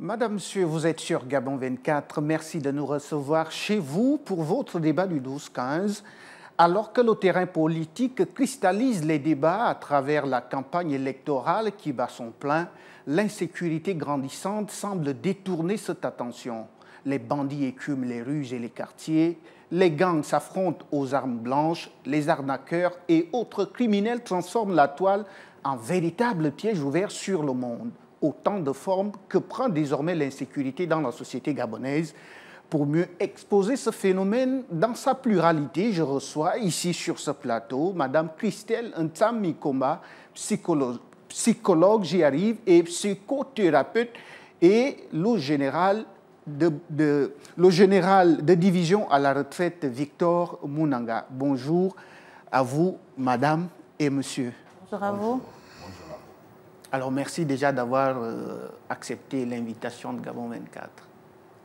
Madame, Monsieur, vous êtes sur Gabon 24. Merci de nous recevoir chez vous pour votre débat du 12-15. Alors que le terrain politique cristallise les débats à travers la campagne électorale qui bat son plein, l'insécurité grandissante semble détourner cette attention. Les bandits écument les rues et les quartiers, les gangs s'affrontent aux armes blanches, les arnaqueurs et autres criminels transforment la toile en véritable piège ouvert sur le monde. Autant de formes que prend désormais l'insécurité dans la société gabonaise. Pour mieux exposer ce phénomène dans sa pluralité, je reçois ici sur ce plateau Madame Christelle Ntsam Mikoma, psychologue, j'y arrive, et psychothérapeute, et le général de division à la retraite Victor Munanga. Bonjour à vous, Madame et Monsieur. Bonjour à vous. Alors, merci déjà d'avoir accepté l'invitation de Gabon 24.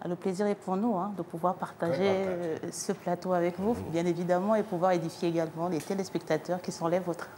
Le plaisir est pour nous de pouvoir partager ce plateau avec vous, bien évidemment, et pouvoir édifier également les téléspectateurs qui sont les vôtres.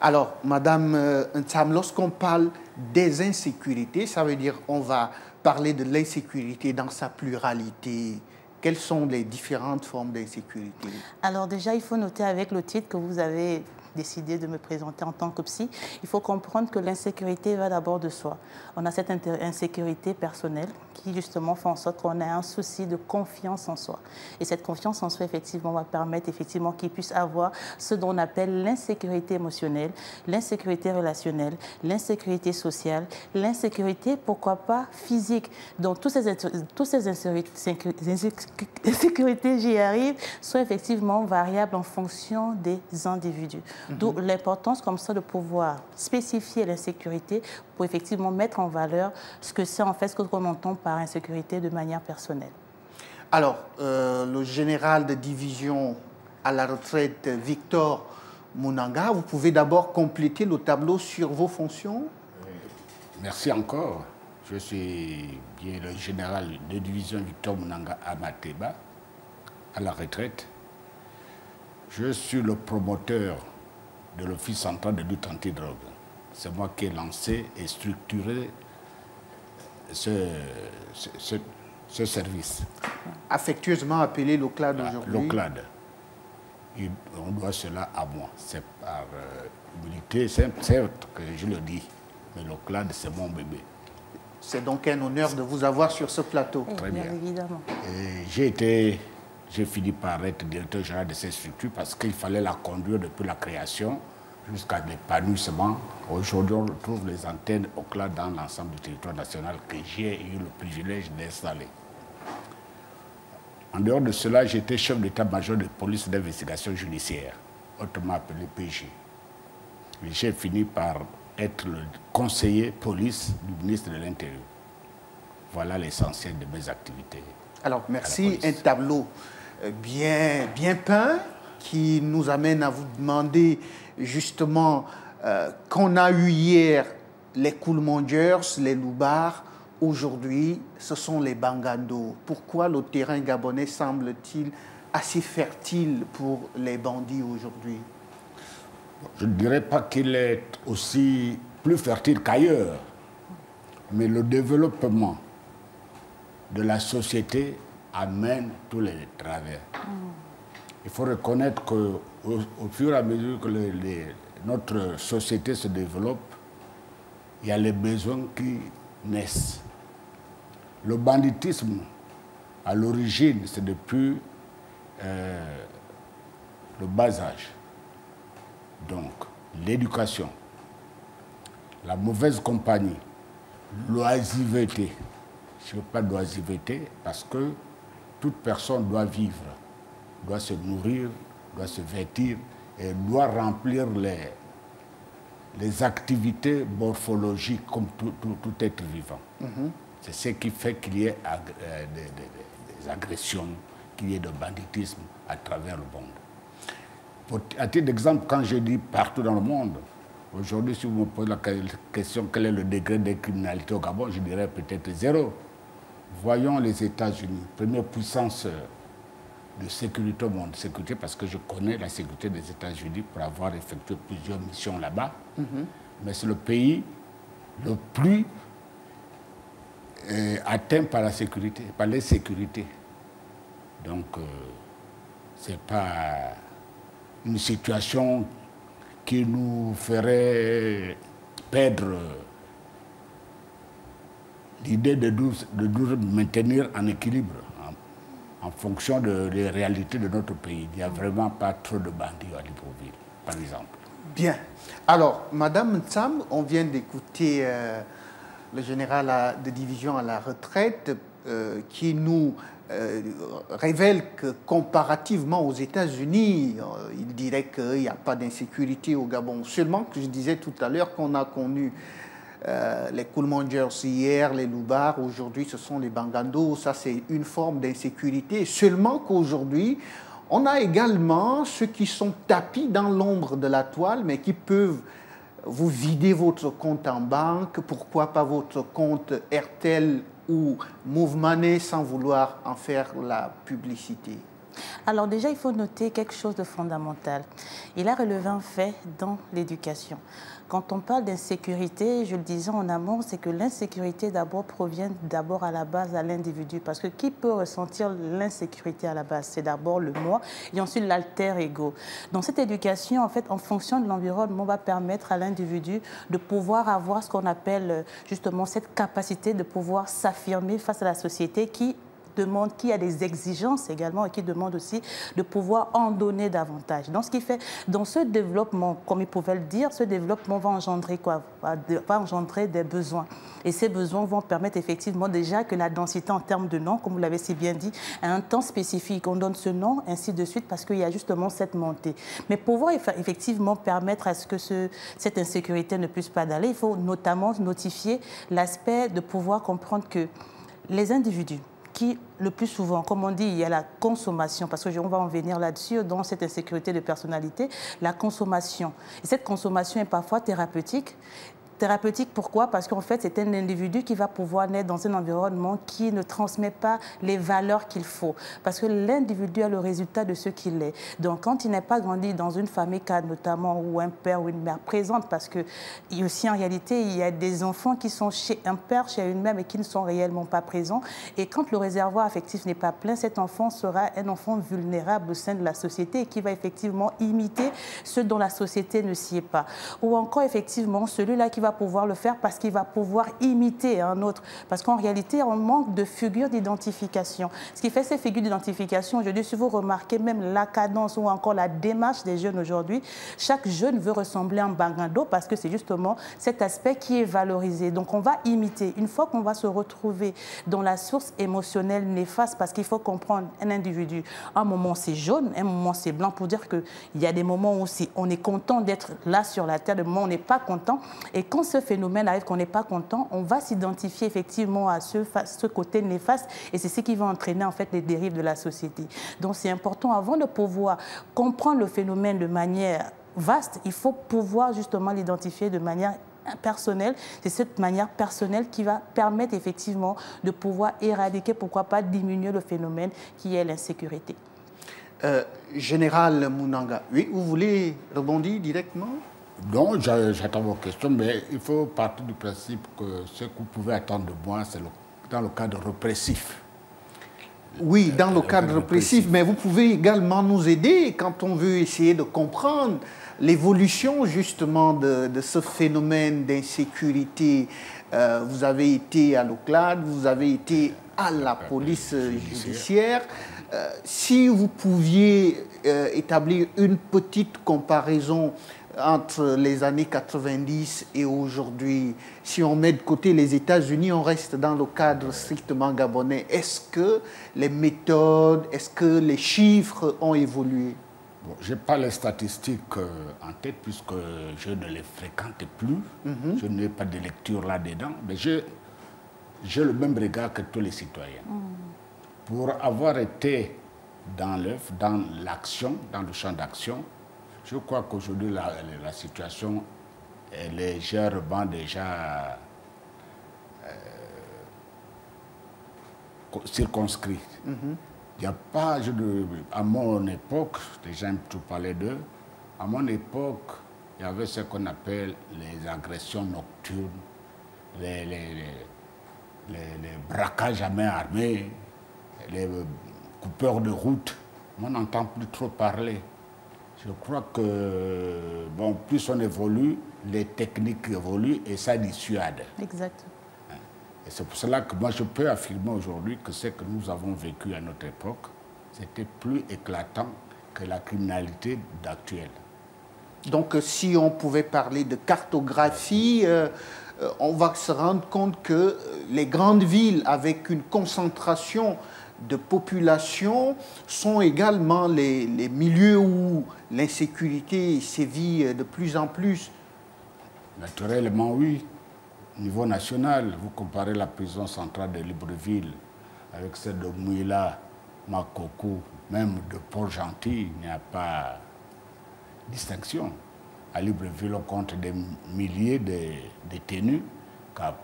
Alors, Madame Ntsam, lorsqu'on parle des insécurités, ça veut dire qu'on va parler de l'insécurité dans sa pluralité. Quelles sont les différentes formes d'insécurité? Alors déjà, il faut noter avec le titre que vous avez décidé de me présenter en tant que psy, il faut comprendre que l'insécurité va d'abord de soi. On a cette insécurité personnelle qui justement fait en sorte qu'on a un souci de confiance en soi. Et cette confiance en soi, effectivement, va permettre effectivement qu'il puisse avoir ce dont on appelle l'insécurité émotionnelle, l'insécurité relationnelle, l'insécurité sociale, l'insécurité, pourquoi pas, physique. Donc, toutes ces insécurités, j'y arrive, sont effectivement variables en fonction des individus. D'où l'importance comme ça de pouvoir spécifier l'insécurité pour effectivement mettre en valeur ce que c'est en fait ce qu'on entend par insécurité de manière personnelle. Alors, le général de division à la retraite Victor Munanga, vous pouvez d'abord compléter le tableau sur vos fonctions? Merci encore. Je suis bien le général de division Victor Munanga à Mateba, à la retraite. Je suis le promoteur de l'Office central de lutte anti-drogue. C'est moi qui ai lancé et structuré ce service. Affectueusement appelé l'OCLAD aujourd'hui. L'OCLAD. On doit cela à moi. C'est par humilité, c'est que je le dis. Mais l'OCLAD, c'est mon bébé. C'est donc un honneur de vous avoir sur ce plateau. Très bien. Évidemment. J'ai fini par être directeur général de cette structure parce qu'il fallait la conduire depuis la création jusqu'à l'épanouissement. Aujourd'hui, on retrouve les antennes OCLAD dans l'ensemble du territoire national que j'ai eu le privilège d'installer. En dehors de cela, j'étais chef d'état-major de police d'investigation judiciaire, autrement appelé PJ. J'ai fini par être le conseiller police du ministre de l'Intérieur. Voilà l'essentiel de mes activités. Alors, merci. Un tableau bien peint qui nous amène à vous demander justement qu'on a eu hier les Koulmondjers, les Loubards. Aujourd'hui, ce sont les Bangando. Pourquoi le terrain gabonais semble-t-il assez fertile pour les bandits aujourd'hui? Je ne dirais pas qu'il est aussi plus fertile qu'ailleurs, mais le développement de la société amène tous les travers. Il faut reconnaître qu'au fur et à mesure que notre société se développe, il y a les besoins qui naissent. Le banditisme, à l'origine, c'est depuis le bas âge. Donc, l'éducation, la mauvaise compagnie, l'oisiveté. Je ne veux pas d'oisiveté parce que toute personne doit vivre, doit se nourrir, doit se vêtir et doit remplir les activités morphologiques comme tout être vivant. C'est ce qui fait qu'il y ait des agressions, qu'il y ait de banditisme à travers le monde. À titre d'exemple, quand je dis partout dans le monde, aujourd'hui, si vous me posez la question quel est le degré de criminalité au Gabon, je dirais peut-être 0. Voyons les États-Unis, première puissance de sécurité au monde. Sécurité parce que je connais la sécurité des États-Unis pour avoir effectué plusieurs missions là-bas. Mais c'est le pays le plus atteints par la sécurité, par l'insécurité. Donc, ce n'est pas une situation qui nous ferait perdre l'idée de nous maintenir en équilibre en fonction des réalités de notre pays. Il n'y a vraiment pas trop de bandits à Libreville, par exemple. Bien. Alors, Madame Ntsam, on vient d'écouter le général de division à la retraite qui nous révèle que comparativement aux États-Unis, il dirait qu'il n'y a pas d'insécurité au Gabon. Seulement que je disais tout à l'heure qu'on a connu les Coolmongers hier, les Loubards, aujourd'hui ce sont les Bangando, ça c'est une forme d'insécurité. Seulement qu'aujourd'hui, on a également ceux qui sont tapis dans l'ombre de la toile, mais qui peuvent vous vider votre compte en banque, pourquoi pas votre compte RTL ou Move Money sans vouloir en faire la publicité. Alors déjà, il faut noter quelque chose de fondamental. Il a relevé un fait dans l'éducation. Quand on parle d'insécurité, je le disais en amont, c'est que l'insécurité d'abord provient d'abord à la base à l'individu. Parce que qui peut ressentir l'insécurité à la base? C'est d'abord le moi et ensuite l'alter ego. Dans cette éducation, en fait, en fonction de l'environnement, on va permettre à l'individu de pouvoir avoir ce qu'on appelle justement cette capacité de pouvoir s'affirmer face à la société qui a des exigences également et qui demande aussi de pouvoir en donner davantage. Donc, ce qui fait, dans ce développement, comme il pouvait le dire, ce développement va engendrer quoi? Va engendrer des besoins. Et ces besoins vont permettre effectivement déjà que la densité en termes de noms, comme vous l'avez si bien dit, a un temps spécifique. On donne ce nom, ainsi de suite, parce qu'il y a justement cette montée. Mais pour pouvoir effectivement permettre à ce que cette insécurité ne puisse pas d'aller, il faut notamment notifier l'aspect de pouvoir comprendre que les individus qui, le plus souvent, comme on dit, il y a la consommation, parce qu'on va en venir là-dessus, dans cette insécurité de personnalité, la consommation. Et cette consommation est parfois thérapeutique. Thérapeutique, pourquoi? Parce qu'en fait, c'est un individu qui va pouvoir naître dans un environnement qui ne transmet pas les valeurs qu'il faut. Parce que l'individu a le résultat de ce qu'il est. Donc, quand il n'est pas grandi dans une famille cadre, notamment, où un père ou une mère présente, parce que aussi, en réalité, il y a des enfants qui sont chez un père, chez une mère, mais qui ne sont réellement pas présents. Et quand le réservoir affectif n'est pas plein, cet enfant sera un enfant vulnérable au sein de la société et qui va effectivement imiter ce dont la société ne s'y est pas. Ou encore, effectivement, celui-là qui va pouvoir le faire parce qu'il va pouvoir imiter un autre. Parce qu'en réalité, on manque de figures d'identification. Ce qui fait ces figures d'identification, aujourd'hui, si vous remarquez même la cadence ou encore la démarche des jeunes aujourd'hui, chaque jeune veut ressembler à un Bangando parce que c'est justement cet aspect qui est valorisé. Donc, on va imiter. Une fois qu'on va se retrouver dans la source émotionnelle néfaste, parce qu'il faut comprendre un individu, un moment c'est jaune, un moment c'est blanc, pour dire qu'il y a des moments où on est content d'être là sur la terre, des moments où on n'est pas content. Et quand ce phénomène arrive, qu'on n'est pas content, on va s'identifier effectivement à ce côté néfaste et c'est ce qui va entraîner en fait les dérives de la société. Donc c'est important, avant de pouvoir comprendre le phénomène de manière vaste, il faut pouvoir justement l'identifier de manière personnelle. C'est cette manière personnelle qui va permettre effectivement de pouvoir éradiquer, pourquoi pas diminuer le phénomène qui est l'insécurité. Général Mounanga, oui, vous voulez rebondir directement? Non, j'attends vos questions, mais il faut partir du principe que ce que vous pouvez attendre de moi, c'est dans le cadre répressif. Oui, dans le cadre répressif, mais vous pouvez également nous aider quand on veut essayer de comprendre l'évolution justement de ce phénomène d'insécurité. Vous avez été à l'OCLAD, vous avez été à la police judiciaire. Si vous pouviez établir une petite comparaison entre les années 90 et aujourd'hui, si on met de côté les États-Unis, on reste dans le cadre strictement gabonais. Est-ce que les méthodes, est-ce que les chiffres ont évolué? Bon, je n'ai pas les statistiques en tête puisque je ne les fréquente plus. Je n'ai pas de lecture là-dedans, mais j'ai le même regard que tous les citoyens. Pour avoir été dans l'œuvre, dans l'action, dans le champ d'action, je crois qu'aujourd'hui, la situation est légèrement déjà circonscrite. Il n'y a pas, à mon époque, les gens aiment tout parler d'eux, à mon époque, il y avait ce qu'on appelle les agressions nocturnes, les braquages à main armée, les coupeurs de route. On n'entend plus trop parler. Je crois que, bon, plus on évolue, les techniques évoluent et ça dissuade. Exact. Et c'est pour cela que moi, je peux affirmer aujourd'hui que ce que nous avons vécu à notre époque, c'était plus éclatant que la criminalité d'actuelle. Donc, si on pouvait parler de cartographie, on va se rendre compte que les grandes villes avec une concentration de population sont également les milieux où l'insécurité sévit de plus en plus. Naturellement, oui. Au niveau national, vous comparez la prison centrale de Libreville avec celle de Mouila, Makoko, même de Port-Gentil, il n'y a pas de distinction. À Libreville, on compte des milliers de détenus, qu'à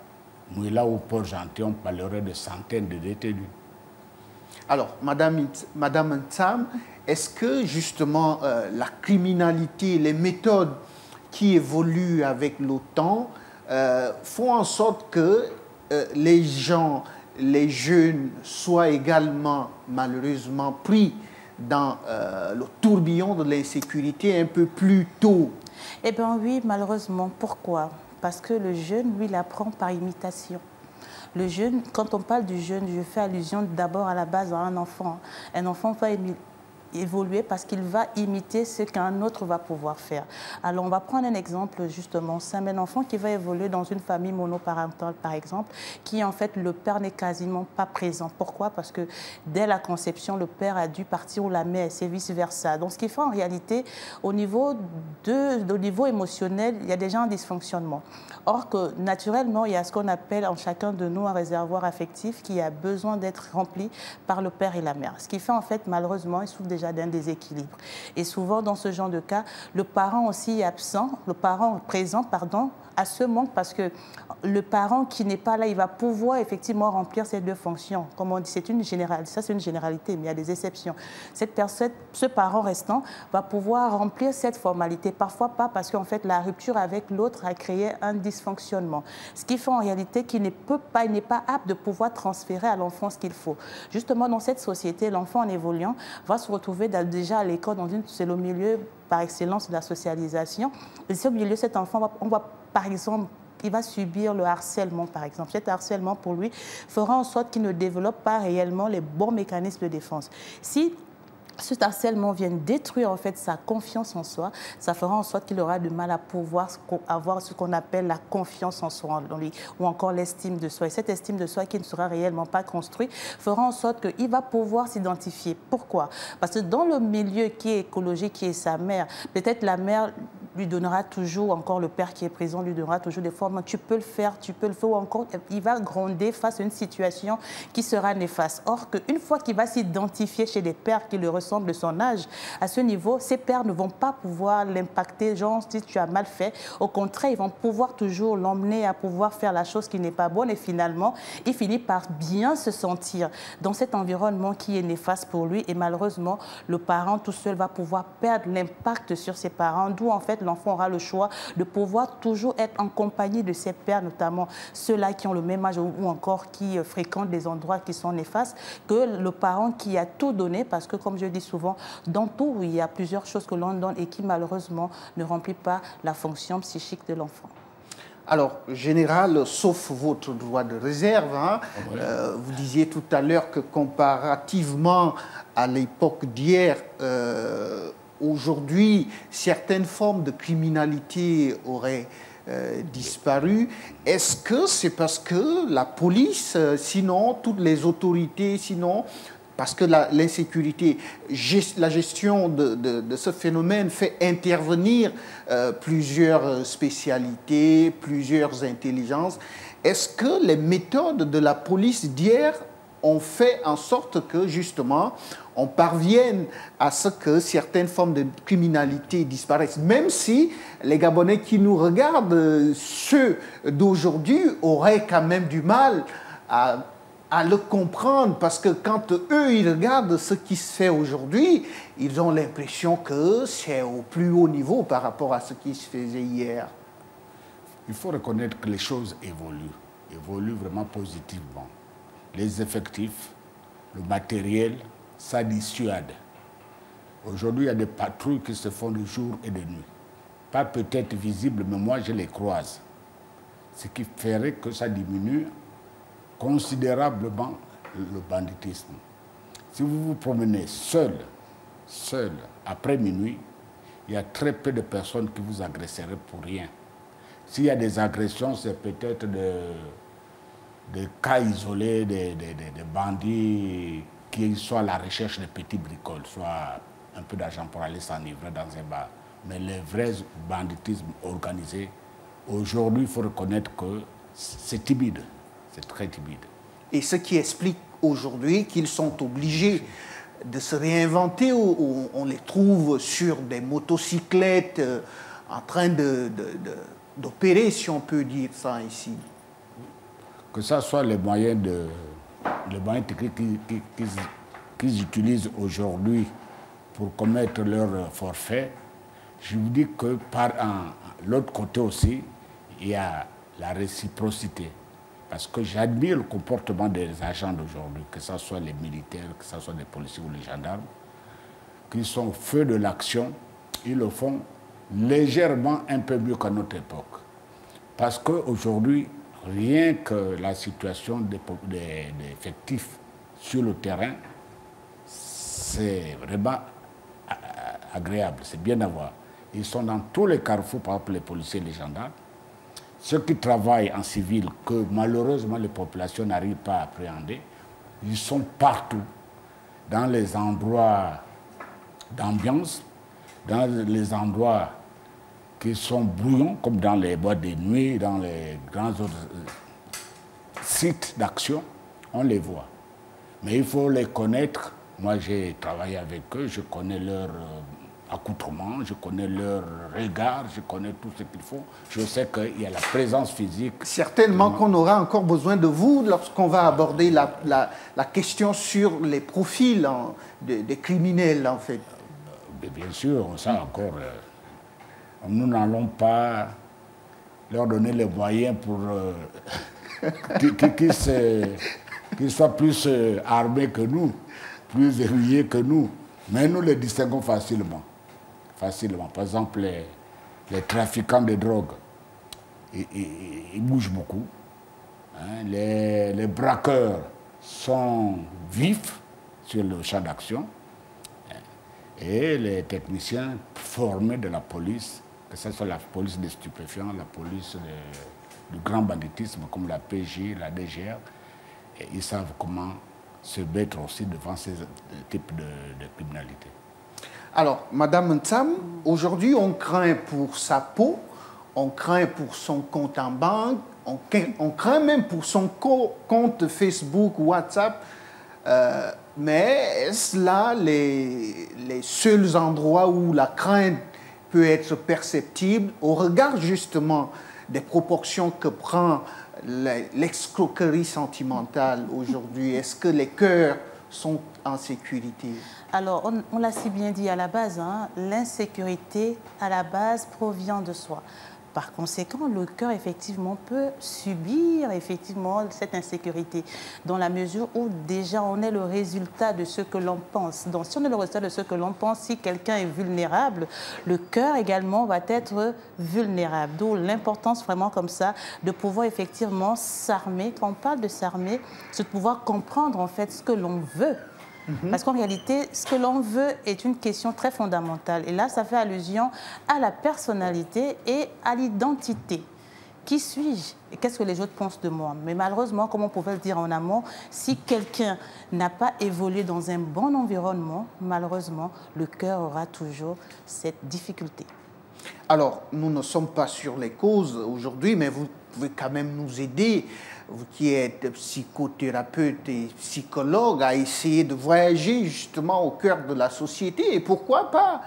Mouila ou Port-Gentil, on parlerait de centaines de détenus. Alors, Madame Ntsam, est-ce que justement la criminalité, les méthodes qui évoluent avec le temps font en sorte que les gens, les jeunes soient également malheureusement pris dans le tourbillon de l'insécurité un peu plus tôt? Eh bien oui, malheureusement. Pourquoi? Parce que le jeune, lui, il apprend par imitation. Le jeune, quand on parle du jeune, je fais allusion d'abord à la base à un enfant. Un enfant va évoluer parce qu'il va imiter ce qu'un autre va pouvoir faire. Alors, on va prendre un exemple, justement. C'est un enfant qui va évoluer dans une famille monoparentale, par exemple, qui, en fait, le père n'est quasiment pas présent. Pourquoi? Parce que dès la conception, le père a dû partir ou la mère, c'est vice-versa. Donc, ce qui fait, en réalité, au niveau émotionnel, il y a déjà un dysfonctionnement. Or que, naturellement, il y a ce qu'on appelle en chacun de nous un réservoir affectif qui a besoin d'être rempli par le père et la mère. Ce qui fait, en fait, malheureusement, il souffre déjà d'un déséquilibre. Et souvent, dans ce genre de cas, le parent aussi est absent, le parent présent, pardon, à ce manque parce que le parent qui n'est pas là, il va pouvoir effectivement remplir ces deux fonctions. Comme on dit, c'est une généralité, ça c'est une généralité, mais il y a des exceptions. Cette personne, ce parent restant va pouvoir remplir cette formalité. Parfois pas parce qu'en fait la rupture avec l'autre a créé un dysfonctionnement. Ce qui fait en réalité qu'il ne peut pas, il n'est pas apte de pouvoir transférer à l'enfant ce qu'il faut. Justement dans cette société, l'enfant en évoluant va se retrouver déjà à l'école, c'est le milieu par excellence de la socialisation. Et ce milieu, cet enfant, on va par exemple, il va subir le harcèlement, par exemple. Cet harcèlement, pour lui, fera en sorte qu'il ne développe pas réellement les bons mécanismes de défense. Si ce harcèlement vient détruire en fait sa confiance en soi, ça fera en sorte qu'il aura du mal à pouvoir avoir ce qu'on appelle la confiance en soi, ou encore l'estime de soi. Et cette estime de soi qui ne sera réellement pas construite fera en sorte qu'il va pouvoir s'identifier. Pourquoi? Parce que dans le milieu qui est écologique, qui est sa mère, peut-être la mère lui donnera toujours, encore le père qui est présent, lui donnera toujours des formes, tu peux le faire, ou encore, il va gronder face à une situation qui sera néfaste. Or, qu'une fois qu'il va s'identifier chez des pères qui le ressemblent de son âge, à ce niveau, ces pères ne vont pas pouvoir l'impacter, genre, si tu as mal fait. Au contraire, ils vont pouvoir toujours l'emmener à pouvoir faire la chose qui n'est pas bonne et finalement, il finit par bien se sentir dans cet environnement qui est néfaste pour lui et malheureusement, le parent tout seul va pouvoir perdre l'impact sur ses parents, d'où en fait l'enfant aura le choix de pouvoir toujours être en compagnie de ses pères, notamment ceux-là qui ont le même âge ou encore qui fréquentent des endroits qui sont néfastes, que le parent qui a tout donné, parce que comme je dis souvent, dans tout, il y a plusieurs choses que l'on donne et qui malheureusement ne remplissent pas la fonction psychique de l'enfant. Alors, général, sauf votre droit de réserve, hein, vous disiez tout à l'heure que comparativement à l'époque d'hier, aujourd'hui, certaines formes de criminalité auraient disparu. Est-ce que c'est parce que la police, sinon toutes les autorités, sinon parce que l'insécurité, la gestion de ce phénomène fait intervenir plusieurs spécialités, plusieurs intelligences. Est-ce que les méthodes de la police d'hier ont fait en sorte que, justement, on parvienne à ce que certaines formes de criminalité disparaissent, même si les Gabonais qui nous regardent, ceux d'aujourd'hui, auraient quand même du mal à le comprendre, parce que quand eux, ils regardent ce qui se fait aujourd'hui, ils ont l'impression que c'est au plus haut niveau par rapport à ce qui se faisait hier. Il faut reconnaître que les choses évoluent. évolue vraiment positivement. Les effectifs, le matériel, ça dissuade. Aujourd'hui, il y a des patrouilles qui se font de jour et de nuit. Pas peut-être visibles, mais moi, je les croise. Ce qui ferait que ça diminue considérablement le banditisme. Si vous vous promenez seul, après minuit, il y a très peu de personnes qui vous agresseraient pour rien. S'il y a des agressions, c'est peut-être des cas isolés, des bandits qui sont à la recherche de petits bricoles, soit un peu d'argent pour aller s'enivrer dans un bar. Mais le vrai banditisme organisé, aujourd'hui, il faut reconnaître que c'est timide, c'est très timide. Et ce qui explique aujourd'hui qu'ils sont obligés de se réinventer, où on les trouve sur des motocyclettes en train d'opérer, si on peut dire ça ici. Que ce soit les moyens techniques qu'ils utilisent aujourd'hui pour commettre leur forfait, je vous dis que par l'autre côté aussi, il y a la réciprocité. Parce que j'admire le comportement des agents d'aujourd'hui, que ce soit les militaires, que ce soit les policiers ou les gendarmes, qui sont au feu de l'action, ils le font légèrement un peu mieux qu'à notre époque. Parce qu'aujourd'hui, rien que la situation des effectifs sur le terrain, c'est vraiment agréable, c'est bien à voir. Ils sont dans tous les carrefours, par exemple les policiers et les gendarmes. Ceux qui travaillent en civil, que malheureusement les populations n'arrivent pas à appréhender, ils sont partout, dans les endroits d'ambiance, dans les endroits qui sont bruyants, comme dans les boîtes de nuit, dans les grands autres sites d'action, on les voit. Mais il faut les connaître. Moi, j'ai travaillé avec eux, je connais leur accoutrement, je connais leur regard, je connais tout ce qu'il faut. Je sais qu'il y a la présence physique. Certainement qu'on aura encore besoin de vous lorsqu'on va aborder la question sur les profils des criminels, en fait. Bien sûr, ça encore, nous n'allons pas leur donner les moyens pour qu'ils soient plus armés que nous, plus éveillés que nous. Mais nous les distinguons facilement. Par exemple, les trafiquants de drogue, ils bougent beaucoup. Hein. Les braqueurs sont vifs sur le champ d'action. Et les techniciens formés de la police, que ce soit la police des stupéfiants, la police du grand banditisme comme la PJ, la DGR, et ils savent comment se mettre aussi devant ces types de criminalité. Alors, Madame Ntsam, aujourd'hui, on craint pour sa peau, on craint pour son compte en banque, on craint même pour son compte Facebook, WhatsApp. Mais est-ce là les seuls endroits où la crainte peut être perceptible au regard justement des proportions que prend l'escroquerie sentimentale aujourd'hui? Est-ce que les cœurs sont en sécurité? Alors, on l'a si bien dit à la base, hein, l'insécurité à la base provient de soi. Par conséquent, le cœur, effectivement, peut subir, effectivement, cette insécurité, dans la mesure où, déjà, on est le résultat de ce que l'on pense. Donc, si on est le résultat de ce que l'on pense, si quelqu'un est vulnérable, le cœur, également, va être vulnérable. D'où l'importance, vraiment, comme ça, de pouvoir, effectivement, s'armer. Quand on parle de s'armer, c'est de pouvoir comprendre, en fait, ce que l'on veut. Parce qu'en réalité, ce que l'on veut est une question très fondamentale. Et là, ça fait allusion à la personnalité et à l'identité. Qui suis-je et qu'est-ce que les autres pensent de moi? Mais malheureusement, comme on pouvait le dire en amont, si quelqu'un n'a pas évolué dans un bon environnement, malheureusement, le cœur aura toujours cette difficulté. Alors, nous ne sommes pas sur les causes aujourd'hui, mais vous pouvez quand même nous aider, vous qui êtes psychothérapeute et psychologue, à essayer de voyager justement au cœur de la société et pourquoi pas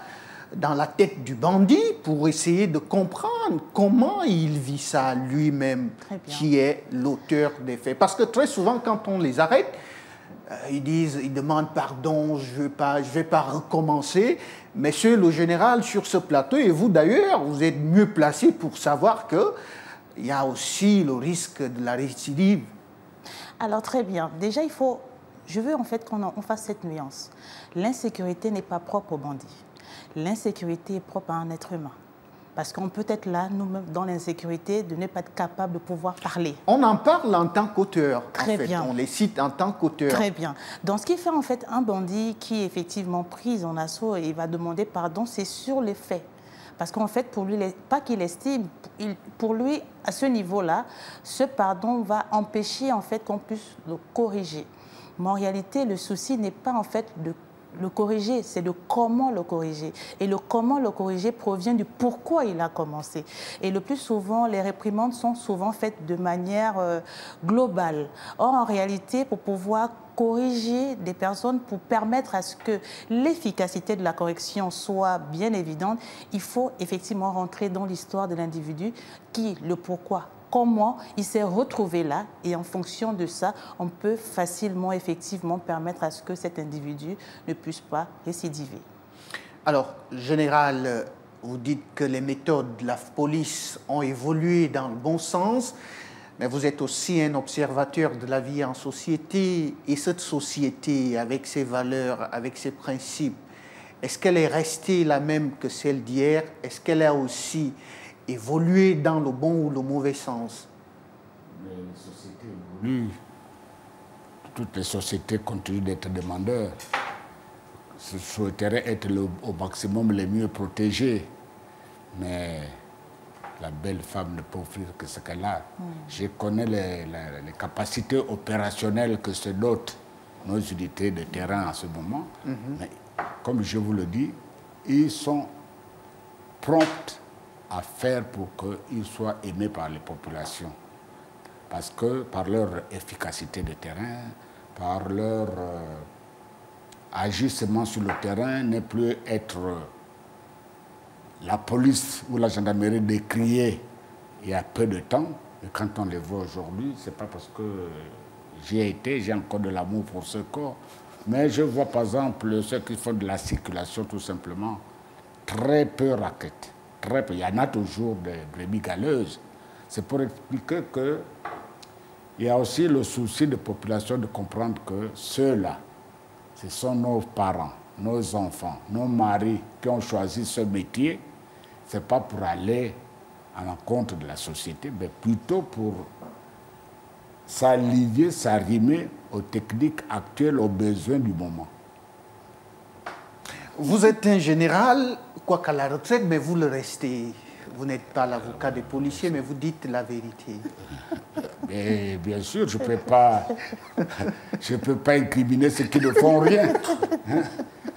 dans la tête du bandit pour essayer de comprendre comment il vit ça lui-même, qui est l'auteur des faits. Parce que très souvent, quand on les arrête, ils demandent pardon, je vais pas recommencer. Mais seul au général sur ce plateau, et vous d'ailleurs, vous êtes mieux placé pour savoir que il y a aussi le risque de la récidive. Alors très bien. Déjà, je veux en fait qu'on fasse cette nuance. L'insécurité n'est pas propre aux bandits. L'insécurité est propre à un être humain. Parce qu'on peut être là, nous-mêmes, dans l'insécurité, de ne pas être capable de pouvoir parler. On en parle en tant qu'auteur. Très bien. On les cite en tant qu'auteur. Très bien. Donc, ce qui fait en fait un bandit qui est effectivement pris en assaut et va demander pardon, c'est sur les faits. Parce qu'en fait, pour lui, pas qu'il estime, pour lui, à ce niveau-là, ce pardon va empêcher en fait qu'on puisse le corriger. Mais en réalité, le souci n'est pas en fait de le corriger, c'est de comment le corriger. Et le comment le corriger provient du pourquoi il a commencé. Et le plus souvent, les réprimandes sont souvent faites de manière globale. Or, en réalité, pour pouvoir corriger des personnes, pour permettre à ce que l'efficacité de la correction soit bien évidente, il faut effectivement rentrer dans l'histoire de l'individu, le pourquoi. Comment il s'est retrouvé là et en fonction de ça, on peut facilement, effectivement, permettre à ce que cet individu ne puisse pas récidiver. Alors, Général, vous dites que les méthodes de la police ont évolué dans le bon sens, mais vous êtes aussi un observateur de la vie en société. Et cette société, avec ses valeurs, avec ses principes, est-ce qu'elle est restée la même que celle d'hier? Est-ce qu'elle a aussi évoluer dans le bon ou le mauvais sens? Mais les sociétés évoluent. Toutes les sociétés continuent d'être demandeurs. Je souhaiterais être au maximum les mieux protégés. Mais la belle femme ne peut offrir que ce qu'elle a. Je connais les capacités opérationnelles que se dotent nos unités de terrain en ce moment. Mais comme je vous le dis, ils sont prompts à faire pour qu'ils soient aimés par les populations. Parce que par leur efficacité de terrain, par leur agissement sur le terrain, ne plus être la police ou la gendarmerie décriée il y a peu de temps. Et quand on les voit aujourd'hui, ce n'est pas parce que j'y ai été, j'ai encore de l'amour pour ce corps. Mais je vois par exemple ceux qui font de la circulation tout simplement, très peu raquettes. Très peu. Il y en a toujours des brebis galeuses. C'est pour expliquer qu'il y a aussi le souci de population de comprendre que ceux-là, ce sont nos parents, nos enfants, nos maris qui ont choisi ce métier. Ce n'est pas pour aller à l'encontre de la société, mais plutôt pour s'allier, s'arrimer aux techniques actuelles, aux besoins du moment. Vous êtes un général, quoiqu'à la retraite, mais vous le restez. Vous n'êtes pas l'avocat des policiers, mais vous dites la vérité. Mais bien sûr, je ne peux pas incriminer ceux qui ne font rien.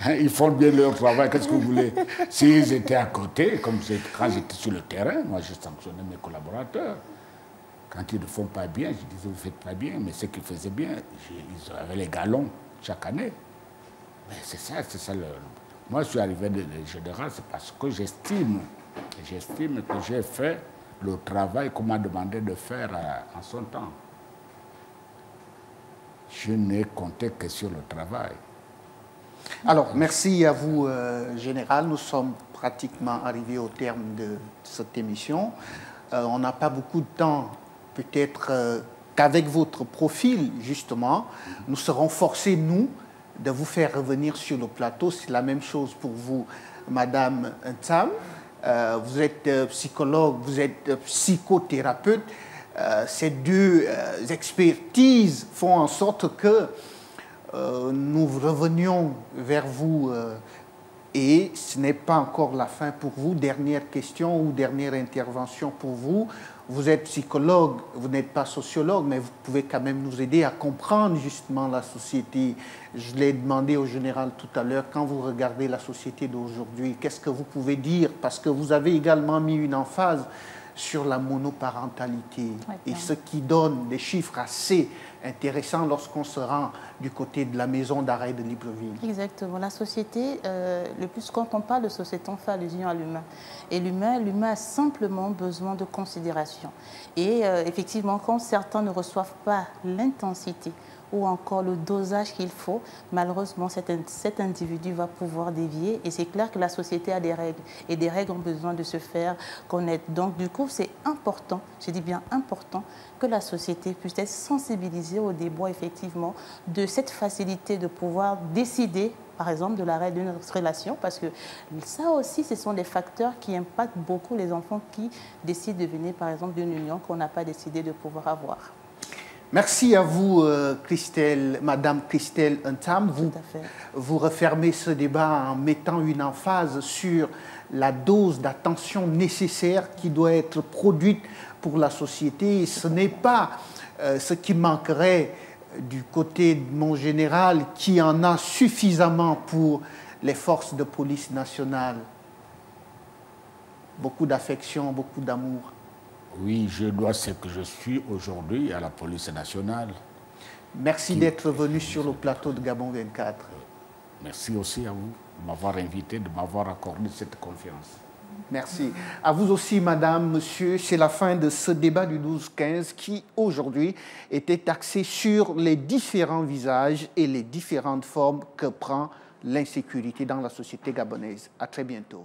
Ils font bien leur travail, qu'est-ce que vous voulez? S'ils étaient à côté, comme quand j'étais sur le terrain, moi je sanctionnais mes collaborateurs. Quand ils ne font pas bien, je disais, vous ne faites pas bien, mais ceux qui faisaient bien, ils avaient les galons chaque année. Mais c'est ça Moi, je suis arrivé de général, c'est parce que j'estime que j'ai fait le travail qu'on m'a demandé de faire en son temps. Je n'ai compté que sur le travail. Alors, merci à vous, Général. Nous sommes pratiquement arrivés au terme de cette émission. On n'a pas beaucoup de temps, peut-être qu'avec votre profil, justement, nous serons forcés, nous, de vous faire revenir sur le plateau. C'est la même chose pour vous, Madame Ntsam. Vous êtes psychologue, vous êtes psychothérapeute. Ces deux expertises font en sorte que nous revenions vers vous et ce n'est pas encore la fin pour vous. Dernière question ou dernière intervention pour vous. Vous êtes psychologue, vous n'êtes pas sociologue, mais vous pouvez quand même nous aider à comprendre justement la société. Je l'ai demandé au général tout à l'heure, quand vous regardez la société d'aujourd'hui, qu'est-ce que vous pouvez dire? Parce que vous avez également mis une emphase sur la monoparentalité, et ce qui donne des chiffres assez intéressants lorsqu'on se rend du côté de la maison d'arrêt de Libreville. Exactement. La société, le plus quand on parle de société, on fait allusion à l'humain. Et l'humain a simplement besoin de considération. Et effectivement, quand certains ne reçoivent pas l'intensité ou encore le dosage qu'il faut, malheureusement, cet individu va pouvoir dévier. Et c'est clair que la société a des règles. Et des règles ont besoin de se faire connaître. Donc, du coup, c'est important, je dis bien important, que la société puisse être sensibilisée au débat, effectivement, de cette facilité de pouvoir décider, par exemple, de l'arrêt d'une relation, parce que ça aussi, ce sont des facteurs qui impactent beaucoup les enfants qui décident de venir, par exemple, d'une union qu'on n'a pas décidé de pouvoir avoir. Merci à vous, Madame Christelle Ntam. Vous refermez ce débat en mettant une emphase sur la dose d'attention nécessaire qui doit être produite pour la société. Et ce n'est pas ce qui manquerait du côté de mon général, qui en a suffisamment pour les forces de police nationale. Beaucoup d'affection, beaucoup d'amour. Oui, je dois ce que je suis aujourd'hui à la police nationale. Merci d'être venu sur le plateau de Gabon 24. Merci aussi à vous de m'avoir invité, de m'avoir accordé cette confiance. Merci. À vous aussi, madame, monsieur. C'est la fin de ce débat du 12-15 qui, aujourd'hui, était axé sur les différents visages et les différentes formes que prend l'insécurité dans la société gabonaise. À très bientôt.